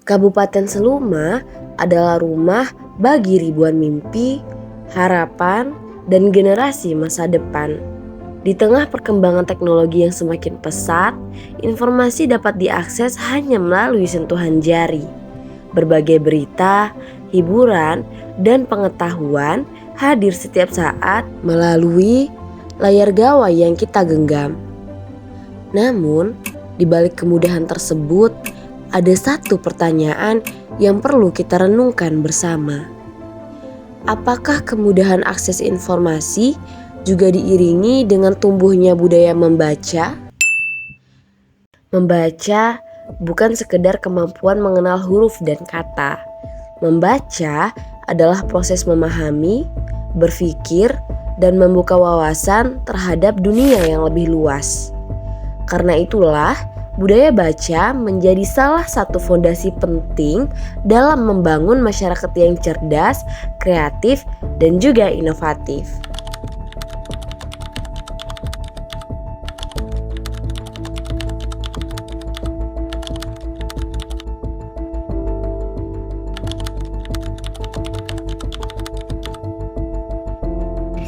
Kabupaten Seluma adalah rumah bagi ribuan mimpi, harapan, dan generasi masa depan. Di tengah perkembangan teknologi yang semakin pesat, informasi dapat diakses hanya melalui sentuhan jari. Berbagai berita, hiburan, dan pengetahuan hadir setiap saat melalui layar gawai yang kita genggam. Namun, di balik kemudahan tersebut, ada satu pertanyaan yang perlu kita renungkan bersama. Apakah kemudahan akses informasi juga diiringi dengan tumbuhnya budaya membaca? Membaca bukan sekedar kemampuan mengenal huruf dan kata. Membaca adalah proses memahami, berpikir, dan membuka wawasan terhadap dunia yang lebih luas. Karena itulah, budaya baca menjadi salah satu fondasi penting dalam membangun masyarakat yang cerdas, kreatif, dan juga inovatif.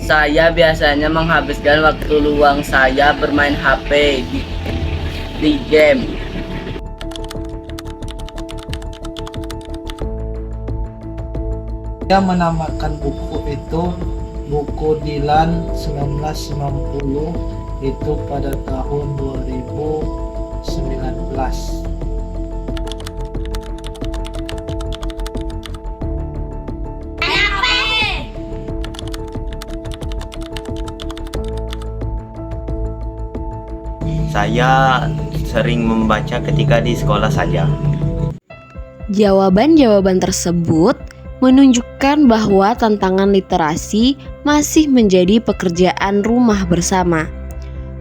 Saya biasanya menghabiskan waktu luang saya bermain HP di game. Dia menamakan buku itu buku Dylan 1990 itu pada tahun 2019. Saya sering membaca ketika di sekolah saja. Jawaban-jawaban tersebut menunjukkan bahwa tantangan literasi masih menjadi pekerjaan rumah bersama.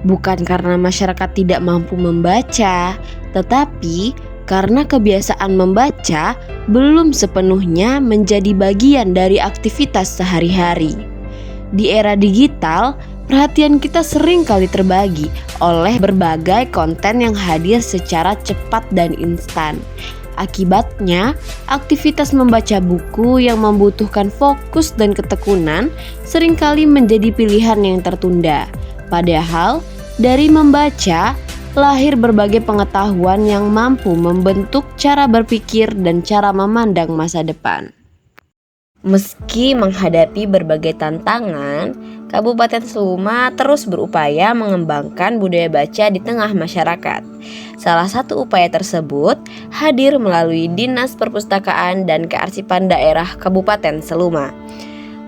Bukan karena masyarakat tidak mampu membaca, tetapi karena kebiasaan membaca belum sepenuhnya menjadi bagian dari aktivitas sehari-hari. Di era digital, perhatian kita sering kali terbagi oleh berbagai konten yang hadir secara cepat dan instan. Akibatnya, aktivitas membaca buku yang membutuhkan fokus dan ketekunan seringkali menjadi pilihan yang tertunda. Padahal, dari membaca, lahir berbagai pengetahuan yang mampu membentuk cara berpikir dan cara memandang masa depan. Meski menghadapi berbagai tantangan, Kabupaten Seluma terus berupaya mengembangkan budaya baca di tengah masyarakat. Salah satu upaya tersebut hadir melalui Dinas Perpustakaan dan Kearsipan Daerah Kabupaten Seluma.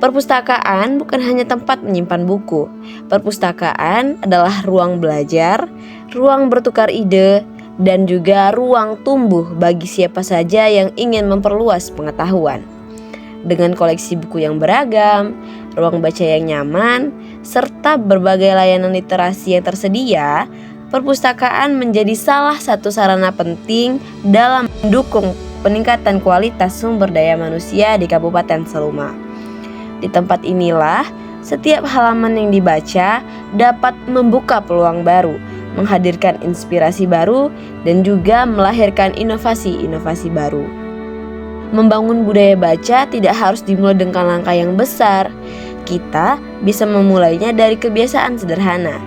Perpustakaan bukan hanya tempat menyimpan buku. Perpustakaan adalah ruang belajar, ruang bertukar ide, dan juga ruang tumbuh bagi siapa saja yang ingin memperluas pengetahuan. Dengan koleksi buku yang beragam, ruang baca yang nyaman, serta berbagai layanan literasi yang tersedia, perpustakaan menjadi salah satu sarana penting dalam mendukung peningkatan kualitas sumber daya manusia di Kabupaten Seluma. Di tempat inilah, setiap halaman yang dibaca dapat membuka peluang baru, menghadirkan inspirasi baru, dan juga melahirkan inovasi-inovasi baru. Membangun budaya baca tidak harus dimulai dengan langkah yang besar. Kita bisa memulainya dari kebiasaan sederhana.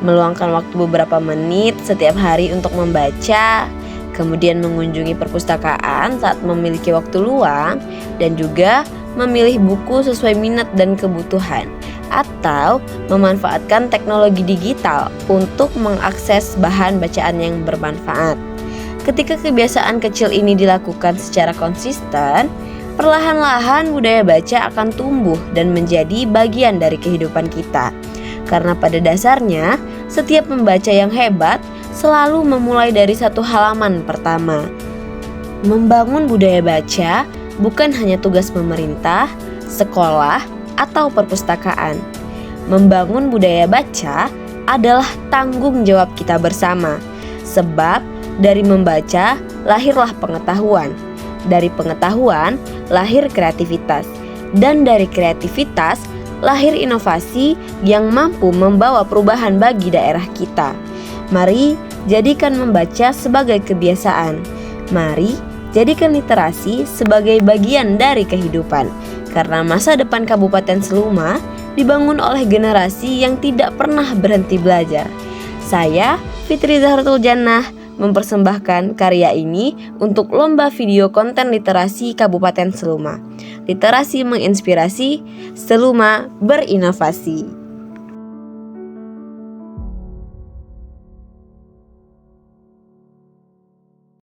Meluangkan waktu beberapa menit setiap hari untuk membaca, kemudian mengunjungi perpustakaan saat memiliki waktu luang, dan juga memilih buku sesuai minat dan kebutuhan, atau memanfaatkan teknologi digital untuk mengakses bahan bacaan yang bermanfaat. Ketika kebiasaan kecil ini dilakukan secara konsisten, perlahan-lahan budaya baca akan tumbuh dan menjadi bagian dari kehidupan kita. Karena pada dasarnya, setiap pembaca yang hebat selalu memulai dari satu halaman pertama. Membangun budaya baca bukan hanya tugas pemerintah, sekolah, atau perpustakaan. Membangun budaya baca adalah tanggung jawab kita bersama. Sebab dari membaca lahirlah pengetahuan. Dari pengetahuan lahir kreativitas, dan dari kreativitas lahir inovasi yang mampu membawa perubahan bagi daerah kita. Mari jadikan membaca sebagai kebiasaan. Mari jadikan literasi sebagai bagian dari kehidupan. Karena masa depan Kabupaten Seluma dibangun oleh generasi yang tidak pernah berhenti belajar. Saya, Fitri Zahratul Jannah, mempersembahkan karya ini untuk lomba video konten literasi Kabupaten Seluma. Literasi menginspirasi, Seluma berinovasi.